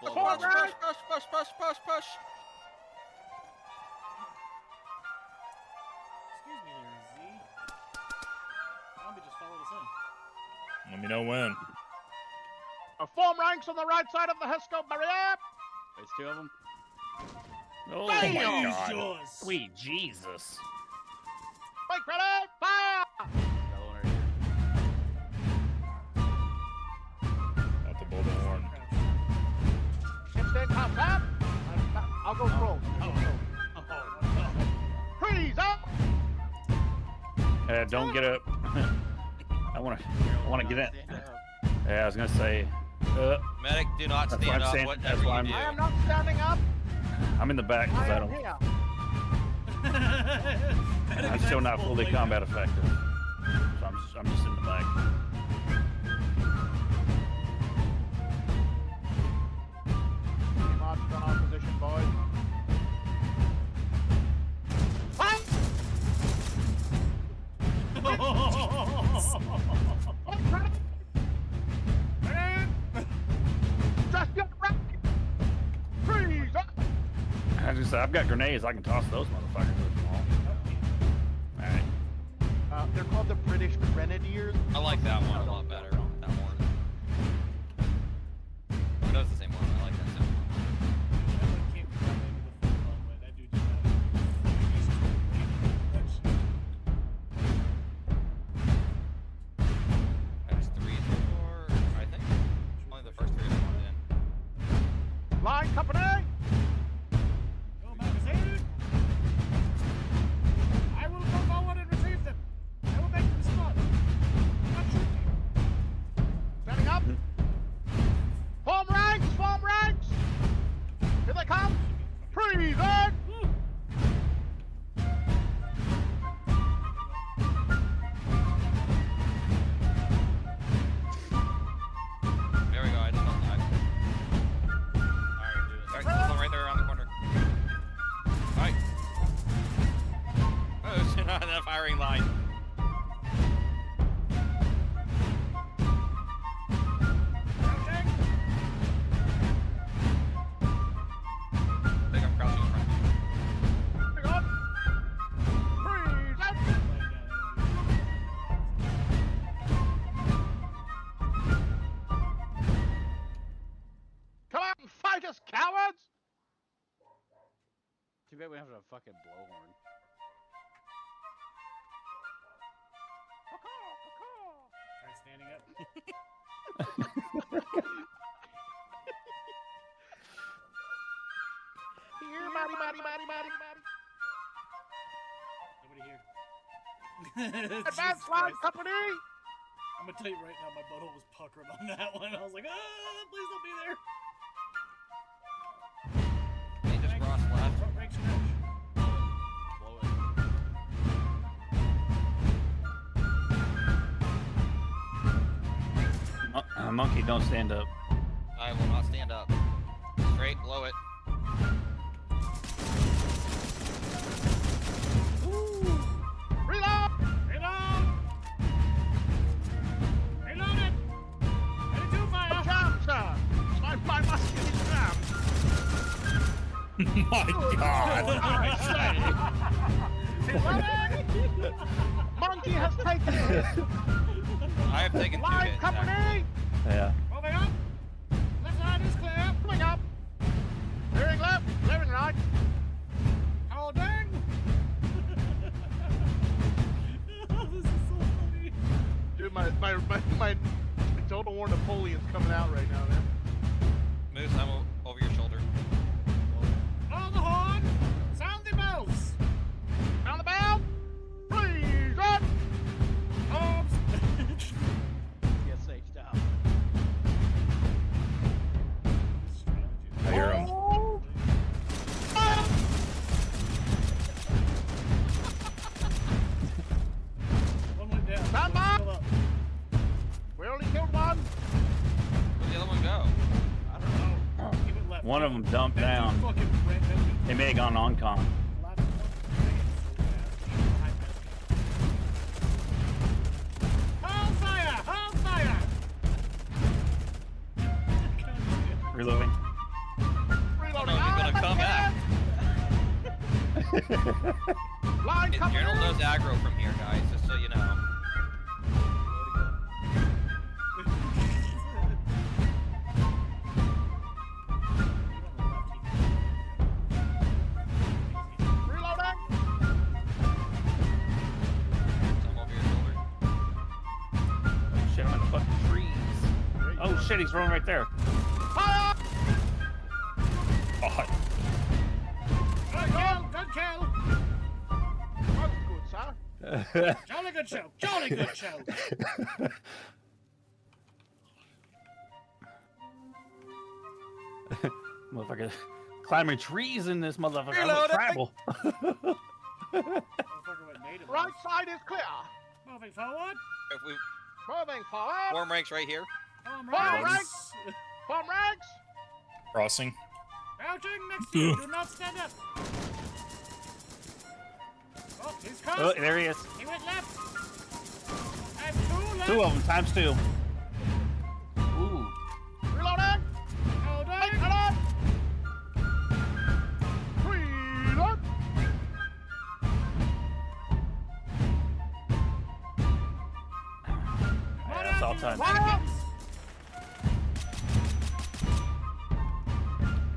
blow Push, horn. push, push, push, push, push, push. Excuse me there, Z. Zombie just followed us in. Let me know when. Form ranks on the right side of the Hesco barrier. There's two of them. Oh Damn! my God! Jesus. Sweet Jesus! Wait, ready, fire! Another one right here. At the blow the horn. Instant contact. I'll go full. Freeze up. Don't get up. I wanna get it. Stand up. Yeah, I was gonna say. Medic, do not That's stand why I'm up. saying- Whatever that's why you I'm- do. I am not standing up. I'm in the back because I I am don't. here. I'm still not fully combat effective, so I'm just in the back. March on our position, boys. Fight! Just get ready. Freeze up. I just I've got grenades. I can toss those motherfuckers if you want. All right. They're called the British Grenadiers. I like that one a lot better. That one. I know it's the same one. I like that too. There's three so far, I think. Only the first three are spawned in. Line company. Go magazine! I will go forward and retrieve them. I will make them spot. Not shooting. Standing up. Form ranks. Form ranks. Here they come. Freeze up. There we go. I just don't die. Alright, there's one right there around the corner. Alright. Oh, it's not that firing line. I think I'm crouching in front of you. Hang on. Freeze up. Come out and fight us, cowards! Too bad we have a fucking blowhorn. Try standing up. Here, body, body, body, body, body. Nobody here. Advance line company! I'm gonna tell you right now, my butthole was puckered on that one. I was like, please don't be there. They just crossed left. Front rank stretch. Blow it. Monkey, don't stand up. I will not stand up. Straight, blow it. Reload! Reload! Reloaded! Ready to fire! Jam, sir! My musket is jammed! My God! Reloading! Monkey has taken it! I have taken two Line hits. company! Yeah. Moving up! Left side is clear! Coming up! Clearing left, clearing right. Oh, dang! This is so funny. Dude, my Total War Napoleon's coming out right now, man. Moose, I'm over your shoulder. Blow the horn! Sound the bells! Down the bell! Freeze up! Oops! Get safe down. I hear him. One went down. Stand One's by! still up. We only killed one. Where'd the other one go? I don't know. He went left. One of them dumped down. Fucking ran that dude. They may have gone on con. Left one. Hold fire! Hold fire! Reloading. Line coming General in. knows aggro from here, guys, just so you know. Reloading. Some over your shoulder. Shit, I'm in the fucking trees. Oh shit, he's rolling right there. Fire. Oh, Good kill. That's good, sir. Jolly good show. Jolly good show. motherfucker, climbing trees in this motherfucker. I'm Reloading. tribal. Motherfucker went native. Right side is clear. Moving forward. If we Moving forward. form ranks right here. Form Form ranks. Form ranks. Crossing. Crouching next to you. Do not stand up. Oh, he's crossed. Oh, there he is. He went left. And two left. 2 of them times 2. Ooh. Reloading. Holding. Reload. Reload. Yeah, that's all time. Fire.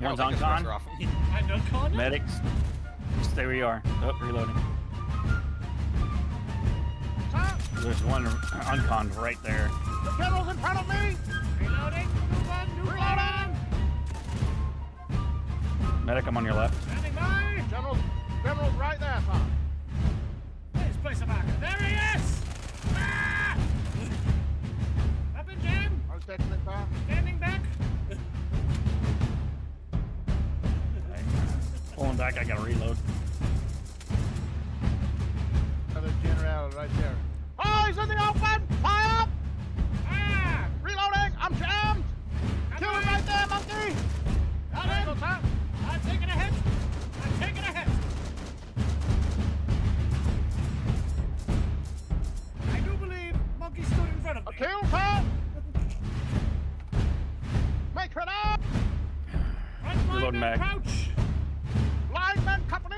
One's I'll on take this con. pressure off. And a corner. Medics. Stay where you are. Oh, reloading. Sir, There's one uncon right there. the general's in front of me. Reloading. Move on. Move on. Medic, I'm on your left. Standing by. General's right there, sir. Please place a marker. There he is. Ah! Weapon jam. I was taking it, sir. Standing back. Pulling back, I gotta reload. Another general right there. Oh, he's in the open! Fire! Ah! Reloading! I'm jammed! Kill him right there, monkey! Got There you go, him. sir. I'm taking a hit. I'm taking a hit. I do believe Monkey stood in front of A me. kill, sir! Make it up! Front Reloading lineman mag. crouch. Lineman company!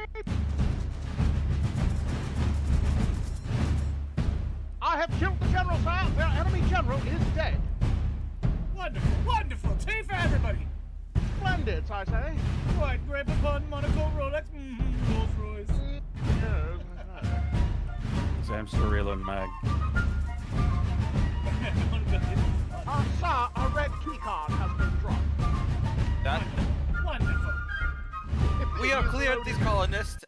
I have killed the general, sir. Their enemy general is dead. Wonderful, wonderful. Tea for everybody. Splendid, I say. White grape upon Monaco Rolex. Rolls Royce. Yes. So I'm still reloading mag. Sir, a red key card has been dropped. That Wonderful. If we it have is cleared loaded- these colonists